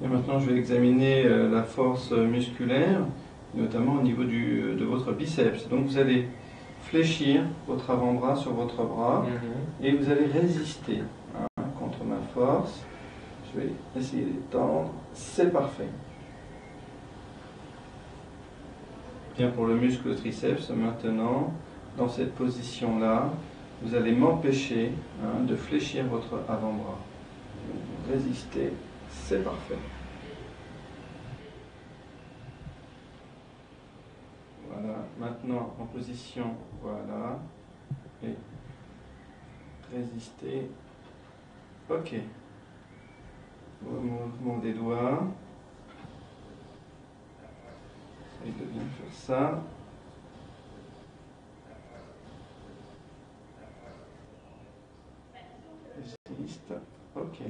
Et maintenant, je vais examiner la force musculaire, notamment au niveau de votre biceps. Donc, vous allez fléchir votre avant-bras sur votre bras et vous allez résister contre ma force. Je vais essayer d'étendre. C'est parfait. Bien, pour le muscle triceps, maintenant, dans cette position-là, vous allez m'empêcher de fléchir votre avant-bras. Résistez, c'est parfait. Voilà, maintenant en position, voilà, et résistez. Ok. Mouvement des doigts. Essayez de bien faire ça. Résiste. Ok.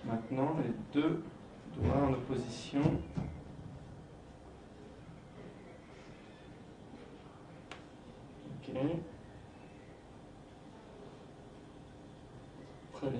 Maintenant les deux doigts en opposition. Ok. Très bien.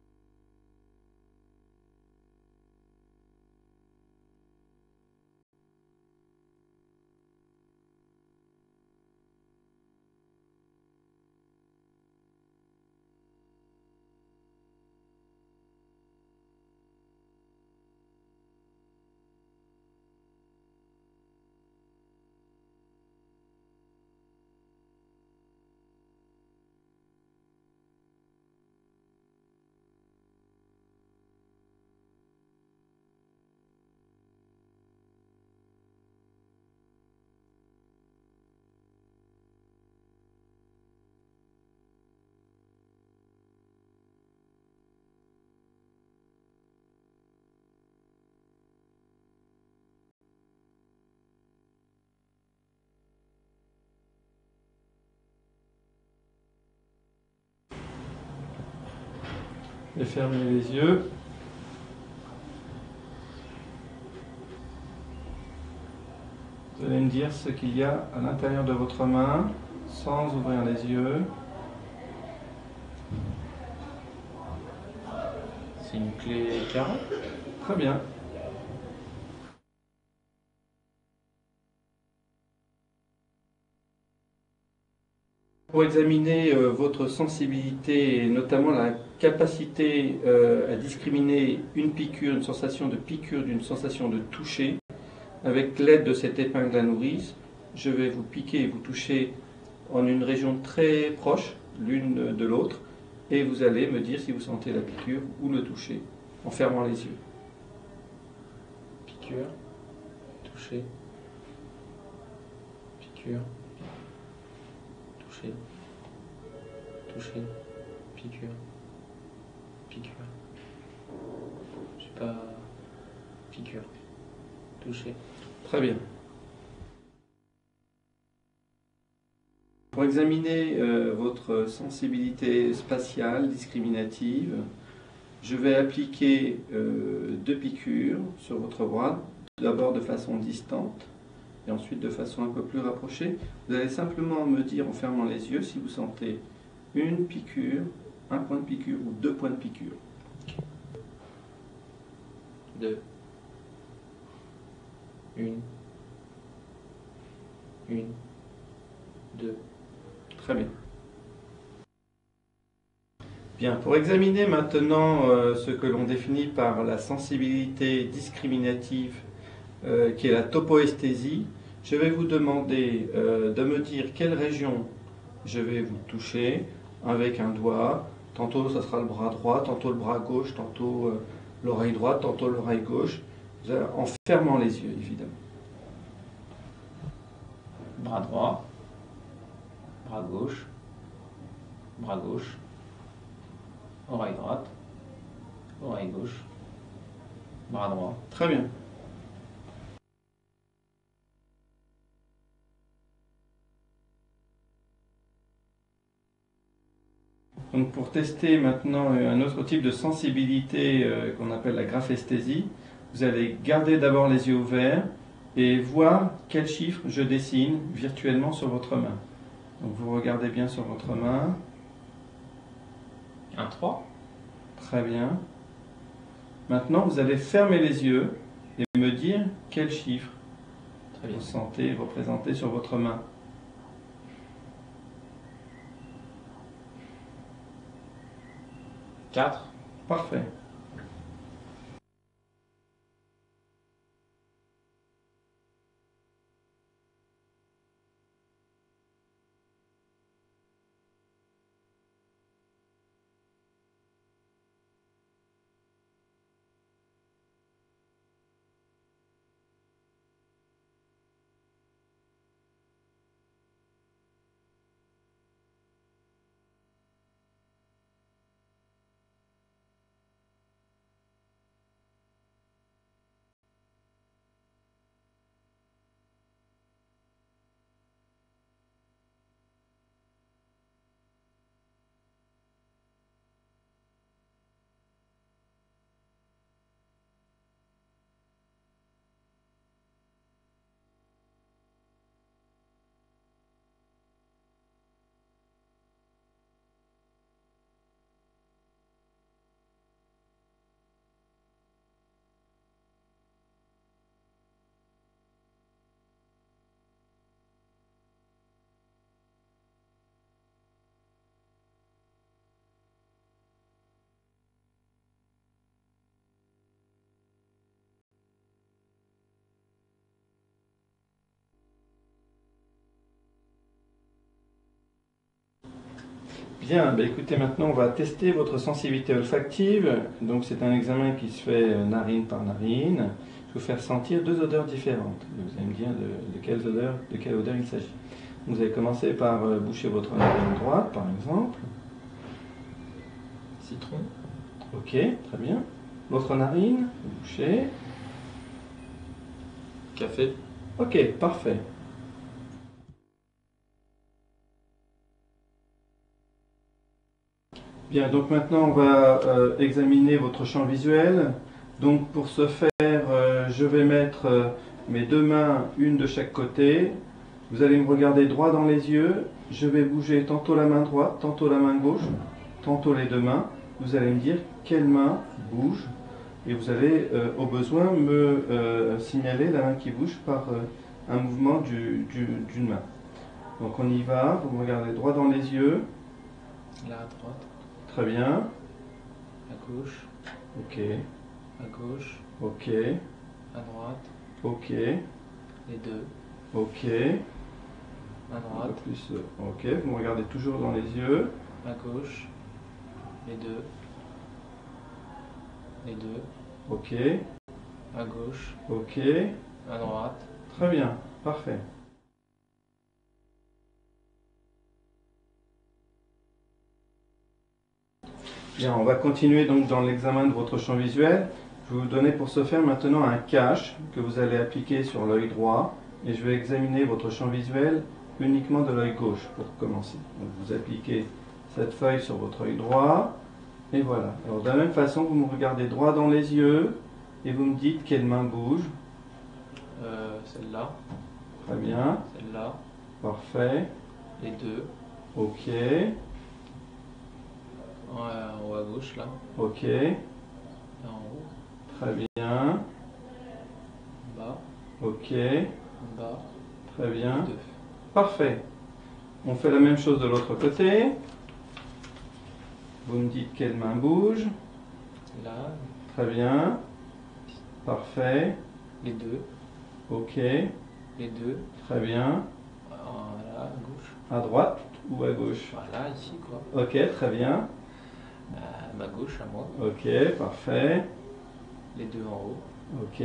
et fermez les yeux. Vous allez me dire ce qu'il y a à l'intérieur de votre main, sans ouvrir les yeux. C'est une clé carrée. Très bien. Pour examiner votre sensibilité et notamment la capacité à discriminer une piqûre, une sensation de piqûre d'une sensation de toucher, avec l'aide de cette épingle à nourrice, je vais vous piquer et vous toucher en une région très proche l'une de l'autre et vous allez me dire si vous sentez la piqûre ou le toucher en fermant les yeux. Piqûre, toucher, piqûre, toucher, toucher, piqûre, piqûre. Je sais pas, piqûre, toucher. Très bien. Pour examiner votre sensibilité spatiale discriminative, je vais appliquer 2 piqûres sur votre bras, d'abord de façon distante et ensuite de façon un peu plus rapprochée. Vous allez simplement me dire en fermant les yeux si vous sentez une piqûre, un point de piqûre ou 2 points de piqûre. 2. Une, 2. Très bien. Bien, pour examiner maintenant ce que l'on définit par la sensibilité discriminative, qui est la topoesthésie, je vais vous demander de me dire quelle région je vais vous toucher avec un doigt. Tantôt ça sera le bras droit, tantôt le bras gauche, tantôt l'oreille droite, tantôt l'oreille gauche, en fermant les yeux évidemment. Bras droit, bras gauche, oreille droite, oreille gauche, bras droit. Très bien. Donc pour tester maintenant un autre type de sensibilité qu'on appelle la graphesthésie, vous allez garder d'abord les yeux ouverts et voir quel chiffre je dessine virtuellement sur votre main. Donc vous regardez bien sur votre main. Un 3. Très bien. Maintenant vous allez fermer les yeux et me dire quel chiffre vous sentez représenté sur votre main. 4. Parfait. Bien, écoutez, maintenant on va tester votre sensibilité olfactive. Donc c'est un examen qui se fait narine par narine. Je vais vous faire sentir 2 odeurs différentes. Vous allez me dire de quelle odeur il s'agit. Vous allez commencer par boucher votre narine droite, par exemple. Citron. Ok, très bien. L'autre narine, bouchez. Café. Ok, parfait. Bien, donc maintenant on va examiner votre champ visuel. Donc pour ce faire, je vais mettre mes deux mains, une de chaque côté. Vous allez me regarder droit dans les yeux. Je vais bouger tantôt la main droite, tantôt la main gauche, tantôt les deux mains. Vous allez me dire quelle main bouge. Et vous allez au besoin me signaler la main qui bouge par un mouvement d'une main. Donc on y va, vous me regardez droit dans les yeux. Là à droite. Très bien. À gauche. Ok. À gauche. Ok. À droite. Ok. Les deux. Ok. À Un peu droite. plus. Ok. Vous me regardez toujours dans les yeux. À gauche. Les deux. Les deux. Ok. À gauche. Ok. À droite. Très bien. Parfait. Bien, on va continuer donc dans l'examen de votre champ visuel. Je vais vous donner pour ce faire maintenant un cache que vous allez appliquer sur l'œil droit et je vais examiner votre champ visuel uniquement de l'œil gauche pour commencer. Donc vous appliquez cette feuille sur votre œil droit et voilà. Alors de la même façon, vous me regardez droit dans les yeux et vous me dites quelle main bouge. Celle-là. Très bien. Celle-là. Parfait. Les deux. Ok. En haut à gauche là. Ok. Et en haut. Très bien. En bas. Ok. En bas. Très bien. Les deux. Parfait. On fait la même chose de l'autre côté. Vous me dites quelle main bouge. Là. Très bien. Parfait. Les deux. Ok. Les deux. Très bien. Là, à gauche. À droite ou à gauche? Voilà, ici quoi. Ok, très bien. À ma gauche, à moi. Ok, parfait. Les deux en haut. Ok,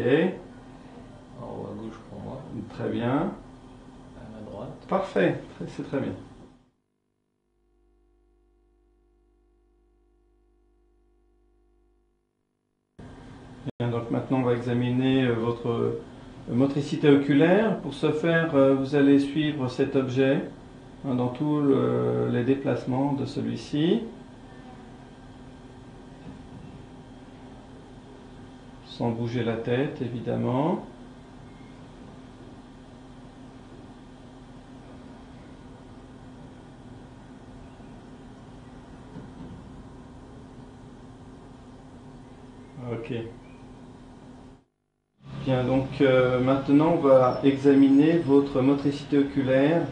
En haut à gauche pour moi. très bien. À ma droite. Parfait, c'est très bien. Bien, donc maintenant on va examiner votre motricité oculaire. Pour ce faire, vous allez suivre cet objet dans tous les déplacements de celui-ci. Sans bouger la tête, évidemment. Ok. Bien, donc maintenant on va examiner votre motricité oculaire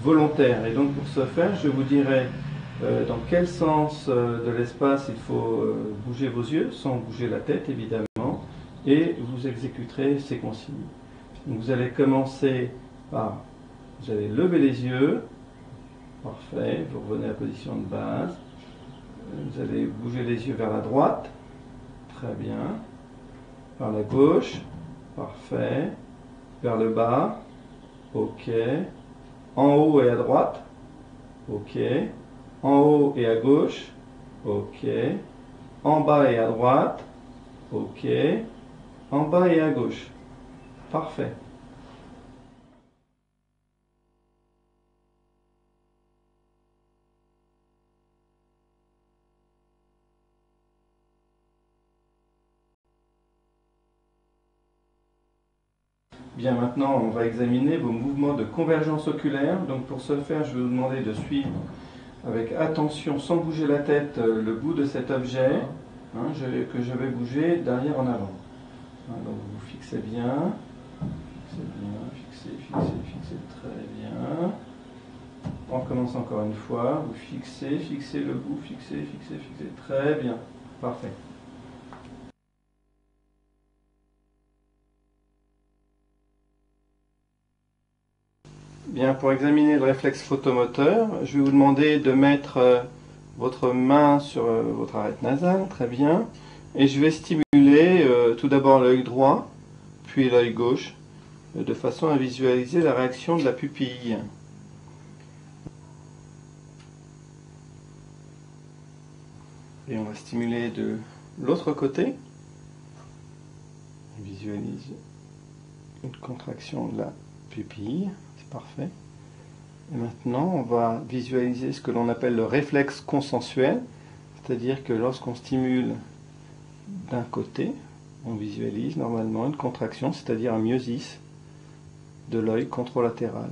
volontaire. Et donc pour ce faire, je vous dirai dans quel sens de l'espace il faut bouger vos yeux, sans bouger la tête évidemment, et vous exécuterez ces consignes. Donc vous allez commencer par, vous allez lever les yeux, parfait, vous revenez à la position de base, vous allez bouger les yeux vers la droite, très bien, vers la gauche, parfait, vers le bas, ok, en haut et à droite, ok, en haut et à gauche, ok, en bas et à droite, ok, en bas et à gauche, parfait. Bien, maintenant on va examiner vos mouvements de convergence oculaire. Donc pour ce faire, je vais vous demander de suivre avec attention, sans bouger la tête, le bout de cet objet que je vais bouger d'arrière en avant. Donc vous fixez bien, fixez, très bien. On recommence encore une fois, vous fixez le bout, fixez, très bien, parfait. Bien, pour examiner le réflexe photomoteur, je vais vous demander de mettre votre main sur votre arête nasale, très bien, et je vais stimuler tout d'abord l'œil droit, puis l'œil gauche, de façon à visualiser la réaction de la pupille. Et on va stimuler de l'autre côté. On visualise une contraction de la pupille, c'est parfait. Et maintenant, on va visualiser ce que l'on appelle le réflexe consensuel, C'est-à-dire que lorsqu'on stimule d'un côté, on visualise normalement une contraction, c'est-à-dire un myosis de l'œil contralatéral.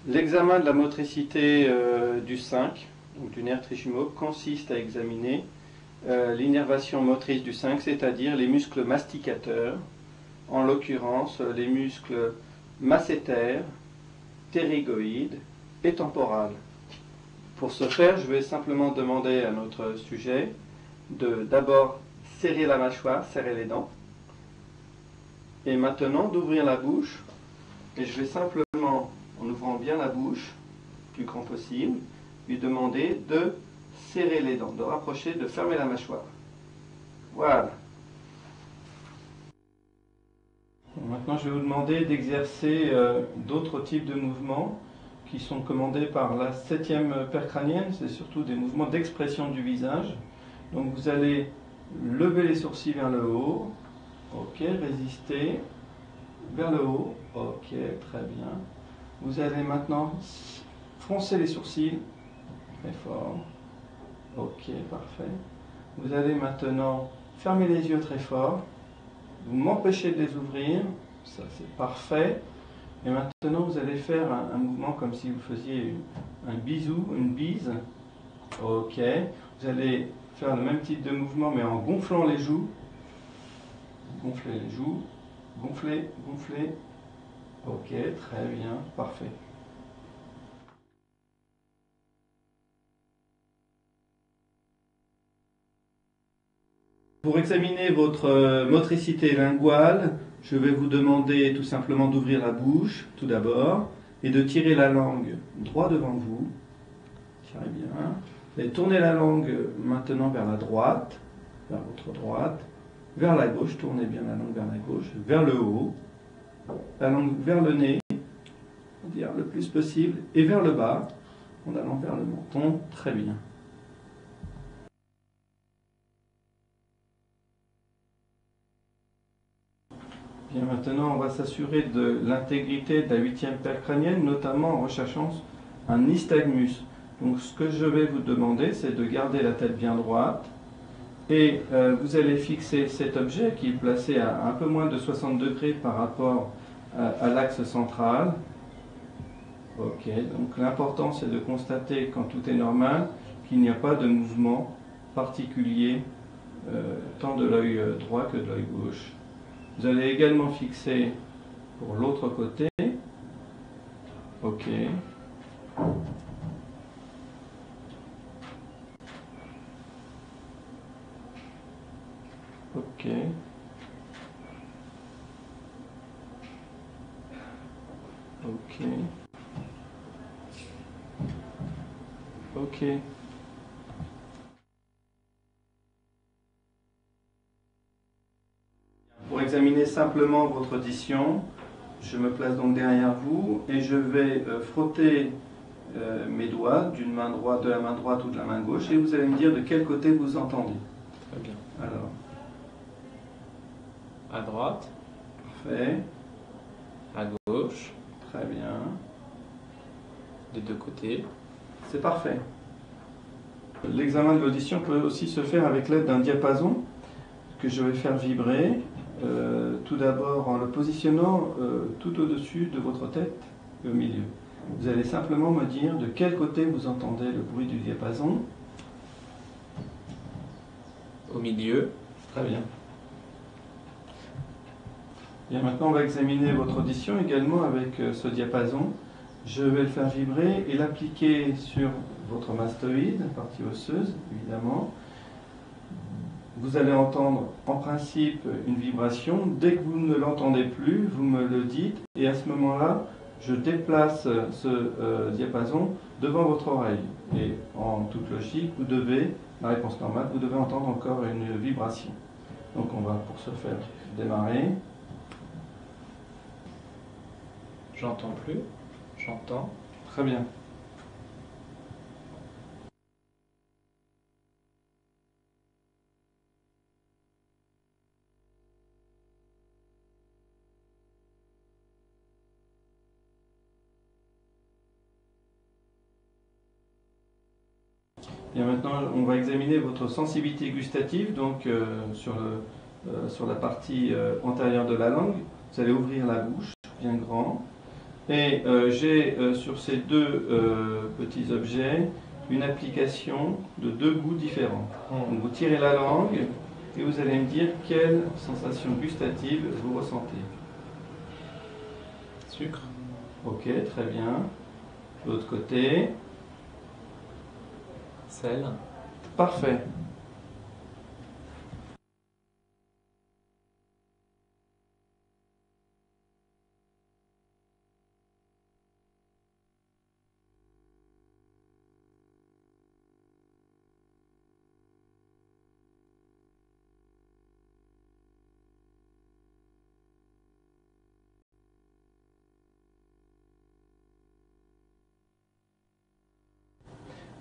L'examen de la motricité du 5, donc du nerf trijumeau, consiste à examiner l'innervation motrice du 5, c'est-à-dire les muscles masticateurs, en l'occurrence les muscles masséter, ptérygoïde et temporal. Pour ce faire, je vais simplement demander à notre sujet de d'abord serrer la mâchoire, serrer les dents, et maintenant d'ouvrir la bouche, et je vais simplement, en ouvrant bien la bouche, plus grand possible, lui demander de serrer les dents, de rapprocher, de fermer la mâchoire. Voilà. Maintenant, je vais vous demander d'exercer d'autres types de mouvements qui sont commandés par la 7e paire crânienne. C'est surtout des mouvements d'expression du visage. Donc vous allez lever les sourcils vers le haut. Ok, résister. Vers le haut. Ok, très bien. Vous allez maintenant froncer les sourcils. Très fort. Ok, parfait. Vous allez maintenant fermer les yeux très fort. Vous m'empêchez de les ouvrir. Ça, c'est parfait. Et maintenant, vous allez faire un mouvement comme si vous faisiez un bisou, une bise. Ok. Vous allez faire le même type de mouvement, mais en gonflant les joues. Gonflez les joues. Gonflez, gonflez. Ok, très bien, parfait. Pour examiner votre motricité linguale, je vais vous demander tout simplement d'ouvrir la bouche, tout d'abord, et de tirer la langue droit devant vous. Très bien. Vous allez tourner la langue maintenant vers la droite, vers votre droite, vers la gauche, tournez bien la langue vers la gauche, vers le haut, la langue vers le nez, on va dire le plus possible, et vers le bas, en allant vers le menton. Très bien. Bien, maintenant, on va s'assurer de l'intégrité de la 8e paire crânienne, notamment en recherchant un nystagmus. Donc, ce que je vais vous demander, c'est de garder la tête bien droite. Et vous allez fixer cet objet qui est placé à un peu moins de 60 degrés par rapport à l'axe central. Ok, donc l'important, c'est de constater, quand tout est normal, qu'il n'y a pas de mouvement particulier, tant de l'œil droit que de l'œil gauche. Vous allez également fixer pour l'autre côté. Ok. Ok. Ok. Ok. Pour examiner simplement votre audition, je me place donc derrière vous et je vais frotter mes doigts d'une main droite, de la main droite ou de la main gauche, et vous allez me dire de quel côté vous entendez. Très bien. Alors. À droite. Parfait. À gauche. Très bien. Des deux côtés. C'est parfait. L'examen de l'audition peut aussi se faire avec l'aide d'un diapason que je vais faire vibrer. Tout d'abord en le positionnant tout au-dessus de votre tête et au milieu. Vous allez simplement me dire de quel côté vous entendez le bruit du diapason. Au milieu. Très bien. Bien, maintenant on va examiner votre audition également avec ce diapason. Je vais le faire vibrer et l'appliquer sur votre mastoïde, partie osseuse évidemment. Vous allez entendre en principe une vibration. Dès que vous ne l'entendez plus, vous me le dites et à ce moment-là, je déplace ce diapason devant votre oreille. Et en toute logique, vous devez, la réponse normale, vous devez entendre encore une vibration. Donc on va pour ce faire démarrer. J'entends plus. J'entends. Très bien. Bien, maintenant, on va examiner votre sensibilité gustative, donc sur la partie antérieure de la langue. Vous allez ouvrir la bouche bien grand. Et j'ai sur ces deux petits objets une application de deux goûts différents. Donc vous tirez la langue et vous allez me dire quelle sensation gustative vous ressentez. Sucre. Ok, très bien. De l'autre côté. Sel. Parfait.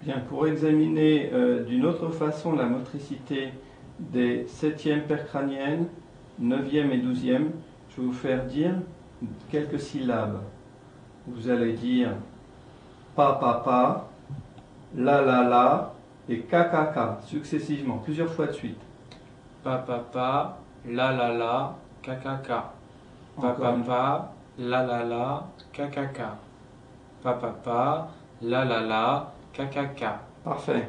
Bien, pour examiner d'une autre façon la motricité des 7e paires crâniennes, 9e et 12e, je vais vous faire dire quelques syllabes. Vous allez dire pa, la et ka, successivement, plusieurs fois de suite. Pa, la, ka. Pa, la, ka. Pa, la, ka. Parfait.